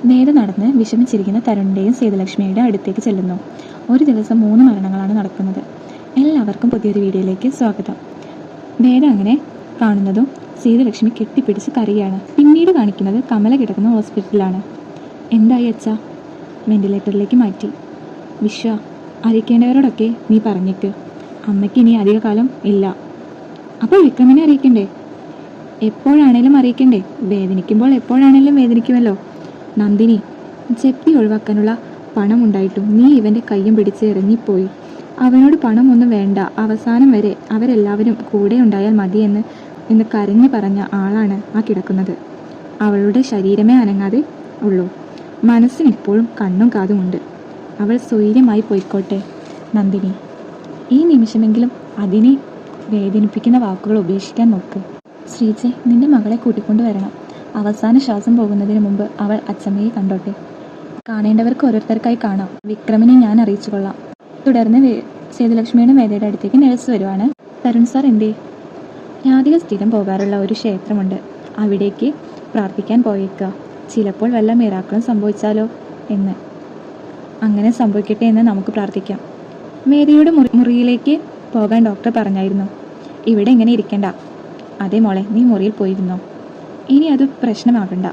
വേദ നടന്ന് വിഷമിച്ചിരിക്കുന്ന തരുണിൻ്റെയും സേതുലക്ഷ്മിയുടെ അടുത്തേക്ക് ചെല്ലുന്നു. ഒരു ദിവസം 3 മരണങ്ങളാണ് നടക്കുന്നത്. എല്ലാവർക്കും പുതിയൊരു വീഡിയോയിലേക്ക് സ്വാഗതം. വേദ അങ്ങനെ കാണുന്നതും സേതുലക്ഷ്മി കെട്ടിപ്പിടിച്ച് കരയാണ്. പിന്നീട് കാണിക്കുന്നത് കമല കിടക്കുന്ന ഹോസ്പിറ്റലിലാണ്. എന്തായി അച്ഛാ? വെന്റിലേറ്ററിലേക്ക് മാറ്റി. വിശ്വ, അറിയിക്കേണ്ടവരോടൊക്കെ നീ പറഞ്ഞേക്ക്. അമ്മയ്ക്ക് ഇനി അധിക കാലം ഇല്ല. അപ്പോൾ വിക്രമിനെ അറിയിക്കണ്ടേ? എപ്പോഴാണേലും അറിയിക്കണ്ടേ? വേദനിക്കുമ്പോൾ എപ്പോഴാണേലും വേദനിക്കുമല്ലോ. നന്ദിനി, ജപ്തി ഒഴിവാക്കാനുള്ള പണമുണ്ടായിട്ടും നീ ഇവൻ്റെ കയ്യും പിടിച്ച് ഇറങ്ങിപ്പോയി. അവനോട് പണമൊന്നും വേണ്ട, അവസാനം വരെ അവരെല്ലാവരും കൂടെ ഉണ്ടായാൽ മതിയെന്ന് കരഞ്ഞു പറഞ്ഞ ആളാണ് ആ കിടക്കുന്നത്. അവളുടെ ശരീരമേ അനങ്ങാതെ ഉള്ളൂ, മനസ്സിനിപ്പോഴും കണ്ണും കാതുമുണ്ട്. അവൾ സ്വൈര്യമായി പോയിക്കോട്ടെ. നന്ദിനി, ഈ നിമിഷമെങ്കിലും അതിനെ വേദനിപ്പിക്കുന്ന വാക്കുകൾ ഉപേക്ഷിക്കാൻ നോക്ക്. ശ്രീജെ, നിന്റെ മകളെ കൂട്ടിക്കൊണ്ടു വരണം. അവസാന ശ്വാസം പോകുന്നതിന് മുമ്പ് അവൾ അച്ചമ്മയെ കണ്ടോട്ടെ. കാണേണ്ടവർക്ക് ഓരോരുത്തർക്കായി കാണാം. വിക്രമിനെ ഞാൻ അറിയിച്ചു കൊള്ളാം. തുടർന്ന് സേതുലക്ഷ്മിയുടെ വേദയുടെ അടുത്തേക്ക് നഴ്സ് വരുവാണ്. തരുൺ സാർ എന്തേ? രാധിക സ്ഥിരം പോകാറുള്ള ഒരു ക്ഷേത്രമുണ്ട്, അവിടേക്ക് പ്രാർത്ഥിക്കാൻ പോയേക്കുക. ചിലപ്പോൾ വല്ല മിറാക്കളും സംഭവിച്ചാലോ എന്ന്. അങ്ങനെ സംഭവിക്കട്ടെ എന്ന് നമുക്ക് പ്രാർത്ഥിക്കാം. വേദയുടെ മുറിയിലേക്ക് പോകാൻ ഡോക്ടർ പറഞ്ഞായിരുന്നു. ഇവിടെ ഇങ്ങനെ ഇരിക്കണ്ട. അതേ മോളെ, നീ മുറിയിൽ പോയിരുന്നോ? ഇനി അത് പ്രശ്നമാകണ്ട.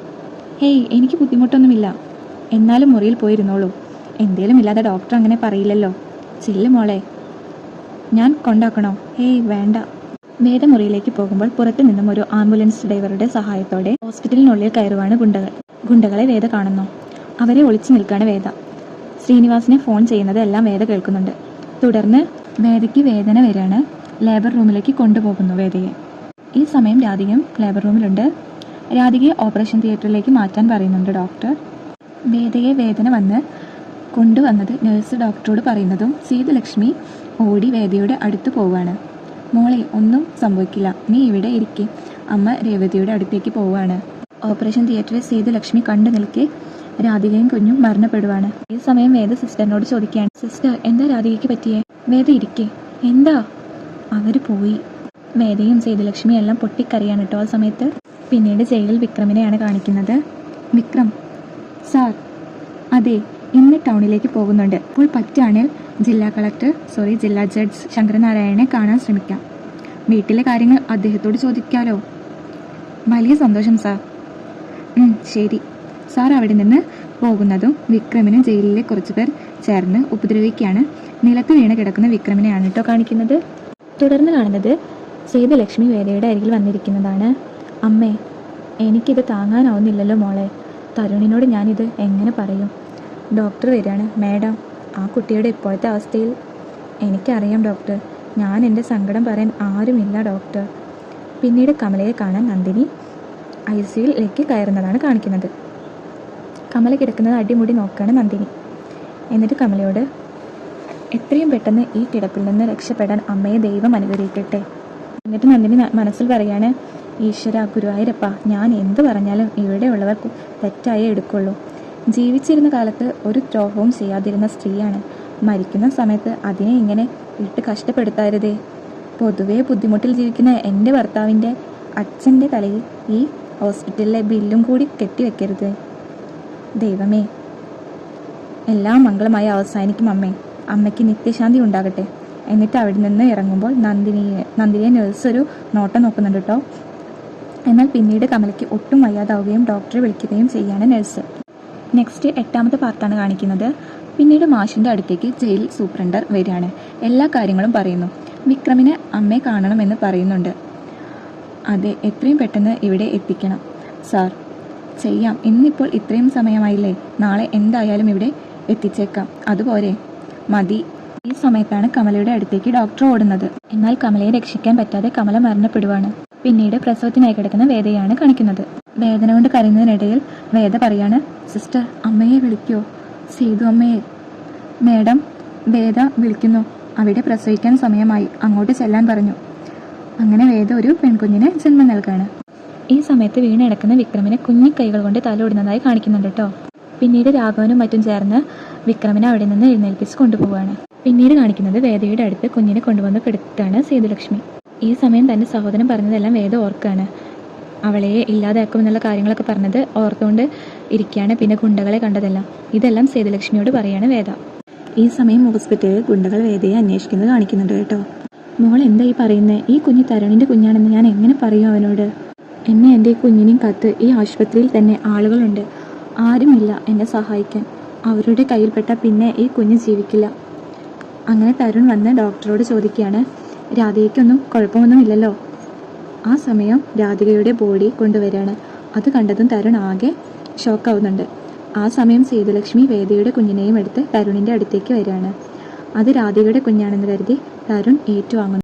ഹേയ്, എനിക്ക് ബുദ്ധിമുട്ടൊന്നുമില്ല. എന്നാലും മുറിയിൽ പോയിരുന്നോളൂ. എന്തേലും ഇല്ലാതെ ഡോക്ടർ അങ്ങനെ പറയില്ലല്ലോ. ചെല്ലു മോളെ. ഞാൻ കൊണ്ടാക്കണോ? ഹേയ് വേണ്ട. വേദ മുറിയിലേക്ക് പോകുമ്പോൾ പുറത്തു നിന്നും ഒരു ആംബുലൻസ് ഡ്രൈവറുടെ സഹായത്തോടെ ഹോസ്പിറ്റലിനുള്ളിൽ കയറുവാണ് ഗുണ്ടകൾ. ഗുണ്ടകളെ വേദ കാണുന്നു. അവരെ ഒളിച്ചു നിൽക്കാണ് വേദ. ശ്രീനിവാസിനെ ഫോൺ ചെയ്യുന്നത് എല്ലാം വേദ കേൾക്കുന്നുണ്ട്. തുടർന്ന് വേദയ്ക്ക് വേദന വരികയാണ്. ലേബർ റൂമിലേക്ക് കൊണ്ടുപോകുന്നു വേദയെ. ഈ സമയം രാധികയും ലേബർ റൂമിലുണ്ട്. രാധികയെ ഓപ്പറേഷൻ തിയേറ്ററിലേക്ക് മാറ്റാൻ പറയുന്നുണ്ട് ഡോക്ടർ. വേദയെ വേദന വന്ന് കൊണ്ടുവന്നത് നഴ്സ് ഡോക്ടറോട് പറയുന്നതും സേതുലക്ഷ്മി ഓടി വേദയുടെ അടുത്ത് പോവുകയാണ്. മോളെ, ഒന്നും സംഭവിക്കില്ല, നീ ഇവിടെ ഇരിക്കെ. അമ്മ രേവതിയുടെ അടുത്തേക്ക് പോവുകയാണ്. ഓപ്പറേഷൻ തിയേറ്ററിൽ സേതുലക്ഷ്മി കണ്ടു നിൽക്കെ രാധികയും കുഞ്ഞും മരണപ്പെടുവാണ്. ഈ സമയം വേദ സിസ്റ്ററിനോട് ചോദിക്കുകയാണ്, സിസ്റ്റർ, എന്താ രാധികയ്ക്ക് പറ്റിയേ? വേദ ഇരിക്കെ. എന്താ? അവർ പോയി. വേദയും സേതുലക്ഷ്മിയും എല്ലാം പൊട്ടിക്കറിയാണ് കേട്ടോ ആ സമയത്ത്. പിന്നീട് ജയിലിൽ വിക്രമിനെയാണ് കാണിക്കുന്നത്. വിക്രം സാർ, അതെ, ഇന്ന് ടൗണിലേക്ക് പോകുന്നുണ്ട്. അപ്പോൾ പറ്റുകയാണെങ്കിൽ ജില്ലാ ജഡ്ജ് ശങ്കരനാരായണനെ കാണാൻ ശ്രമിക്കാം. വീട്ടിലെ കാര്യങ്ങൾ അദ്ദേഹത്തോട് ചോദിക്കാലോ. വലിയ സന്തോഷം സാർ. ശരി. സാർ അവിടെ നിന്ന് പോകുന്നതും വിക്രമിന് ജയിലിലെ കുറച്ചുപേർ ചേർന്ന് ഉപദ്രവിക്കുകയാണ്. നിലത്ത് വീണ് കിടക്കുന്ന വിക്രമിനെയാണ് കേട്ടോ കാണിക്കുന്നത്. തുടർന്ന് കാണുന്നത് സേതുലക്ഷ്മി വേദയുടെ അരികിൽ വന്നിരിക്കുന്നതാണ്. അമ്മേ, എനിക്കിത് താങ്ങാനാവുന്നില്ലല്ലോ മോളെ. തരുണിനോട് ഞാനിത് എങ്ങനെ പറയും? ഡോക്ടർ വരികയാണ്. മാഡം, ആ കുട്ടിയുടെ ഇപ്പോഴത്തെ അവസ്ഥയിൽ എനിക്കറിയാം ഡോക്ടർ. ഞാൻ എൻ്റെ സങ്കടം പറയാൻ ആരുമില്ല ഡോക്ടർ. പിന്നീട് കമലയെ കാണാൻ നന്ദിനി ICUയിലേക്ക് കയറുന്നതാണ് കാണിക്കുന്നത്. കമല കിടക്കുന്നത് അടിമുടി നോക്കുകയാണ് നന്ദിനി. എന്നിട്ട് കമലയോട്, എത്രയും പെട്ടെന്ന് ഈ കിടപ്പിൽ നിന്ന് രക്ഷപ്പെടാൻ അമ്മയെ ദൈവം അനുഗ്രഹിക്കട്ടെ. എന്നിട്ട് നന്ദിനി മനസ്സിൽ പറയാണ്, ഈശ്വര, ഗുരുവായൂരപ്പ, ഞാൻ എന്ത് പറഞ്ഞാലും ഇവിടെയുള്ളവർ തെറ്റായേ എടുക്കുള്ളൂ. ജീവിച്ചിരുന്ന കാലത്ത് ഒരു ദ്രോഹവും ചെയ്യാതിരുന്ന സ്ത്രീയാണ്. മരിക്കുന്ന സമയത്ത് അതിനെ ഇങ്ങനെ ഇട്ട് കഷ്ടപ്പെടുത്താരുതേ. പൊതുവേ ബുദ്ധിമുട്ടിൽ ജീവിക്കുന്ന എൻ്റെ ഭർത്താവിൻ്റെ അച്ഛൻ്റെ തലയിൽ ഈ ഹോസ്പിറ്റലിലെ ബില്ലും കൂടി കെട്ടിവെക്കരുത്. ദൈവമേ, എല്ലാം മംഗളമായി അവസാനിക്കും അമ്മേ. അമ്മയ്ക്ക് നിത്യശാന്തി ഉണ്ടാകട്ടെ. എന്നിട്ട് അവിടെ നിന്ന് ഇറങ്ങുമ്പോൾ നന്ദിനിയെ നഴ്സ് ഒരു നോട്ടം നോക്കുന്നുണ്ട് കേട്ടോ. എന്നാൽ പിന്നീട് കമലയ്ക്ക് ഒട്ടും വയ്യാതാവുകയും ഡോക്ടറെ വിളിക്കുകയും ചെയ്യാണ് നഴ്സ്. നെക്സ്റ്റ് 8ാമത്തെ പാർട്ടാണ് കാണിക്കുന്നത്. പിന്നീട് മാഷിൻ്റെ അടുത്തേക്ക് ജയിൽ സൂപ്രണ്ടർ വരികയാണ്. എല്ലാ കാര്യങ്ങളും പറയുന്നു. വിക്രമിന് അമ്മയെ കാണണമെന്ന് പറയുന്നുണ്ട്. അതെ, എത്രയും പെട്ടെന്ന് ഇവിടെ എത്തിക്കണം സാർ. ചെയ്യാം. ഇന്നിപ്പോൾ ഇത്രയും സമയമായില്ലേ, നാളെ എന്തായാലും ഇവിടെ എത്തിച്ചേക്കാം. അതുപോലെ മതി. ഈ സമയത്താണ് കമലയുടെ അടുത്തേക്ക് ഡോക്ടർ ഓടുന്നത്. എന്നാൽ കമലയെ രക്ഷിക്കാൻ പറ്റാതെ കമല മരണപ്പെടുവാണ്. പിന്നീട് പ്രസവത്തിനായി കിടക്കുന്ന വേദയാണ് കാണിക്കുന്നത്. വേദന കൊണ്ട് കരയുന്നതിനിടയിൽ വേദ പറയാണ്, സിസ്റ്റർ, അമ്മയെ വിളിക്കോ? സേതു അമ്മയെ. മേഡം, വേദ വിളിക്കുന്നു. അവിടെ പ്രസവിക്കാൻ സമയമായി, അങ്ങോട്ട് ചെല്ലാൻ പറഞ്ഞു. അങ്ങനെ വേദ ഒരു പെൺകുഞ്ഞിനെ ജന്മം നൽകാണ്. ഈ സമയത്ത് വീണിടക്കുന്ന വിക്രമിനെ കുഞ്ഞിക്കൈകൾ കൊണ്ട് തലോടുന്നതായി കാണിക്കുന്നുണ്ട് കേട്ടോ. പിന്നീട് രാഘവനും മറ്റും ചേർന്ന് വിക്രമിനെ അവിടെ നിന്ന് എഴുന്നേൽപ്പിച്ച് കൊണ്ടുപോവുകയാണ്. പിന്നീട് കാണിക്കുന്നത് വേദയുടെ അടുത്ത് കുഞ്ഞിനെ കൊണ്ടുവന്ന് കിടത്താണ് സേതുലക്ഷ്മി. ഈ സമയം തൻ്റെ സഹോദരൻ പറഞ്ഞതെല്ലാം വേദ ഓർക്കാണ്. അവളെ ഇല്ലാതാക്കുമെന്നുള്ള കാര്യങ്ങളൊക്കെ പറഞ്ഞത് ഓർത്തുകൊണ്ട് ഇരിക്കുകയാണ്. പിന്നെ ഗുണ്ടകളെ കണ്ടതെല്ലാം ഇതെല്ലാം സേതുലക്ഷ്മിയോട് പറയാണ് വേദ. ഈ സമയം ഹോസ്പിറ്റലിൽ ഗുണ്ടകൾ വേദയെ അന്വേഷിക്കുന്നത് കാണിക്കുന്നുണ്ട് കേട്ടോ. മോൾ എന്താ ഈ പറയുന്നത്? ഈ കുഞ്ഞ് തരുണിൻ്റെ കുഞ്ഞാണെന്ന് ഞാൻ എങ്ങനെ പറയും അവനോട്? എന്നെ എൻ്റെ ഈ കുഞ്ഞിനെയും കാത്ത് ഈ ആശുപത്രിയിൽ തന്നെ ആളുകളുണ്ട്. ആരുമില്ല എന്നെ സഹായിക്കാൻ. അവരുടെ കയ്യിൽപ്പെട്ട പിന്നെ ഈ കുഞ്ഞ് ജീവിക്കില്ല. അങ്ങനെ തരുൺ വന്ന് ഡോക്ടറോട് ചോദിക്കുകയാണ്, രാധികയ്ക്കൊന്നും കുഴപ്പമൊന്നുമില്ലല്ലോ? ആ സമയം രാധികയുടെ ബോഡി കൊണ്ടുവരികയാണ്. അത് കണ്ടതും തരുൺ ആകെ ഷോക്കാവുന്നുണ്ട്. ആ സമയം സേതുലക്ഷ്മി വേദയുടെ കുഞ്ഞിനെയും എടുത്ത് തരുണിൻ്റെ അടുത്തേക്ക് വരികയാണ്. അത് രാധികയുടെ കുഞ്ഞാണെന്ന് കരുതി തരുൺ ഏറ്റുവാങ്ങുന്നു.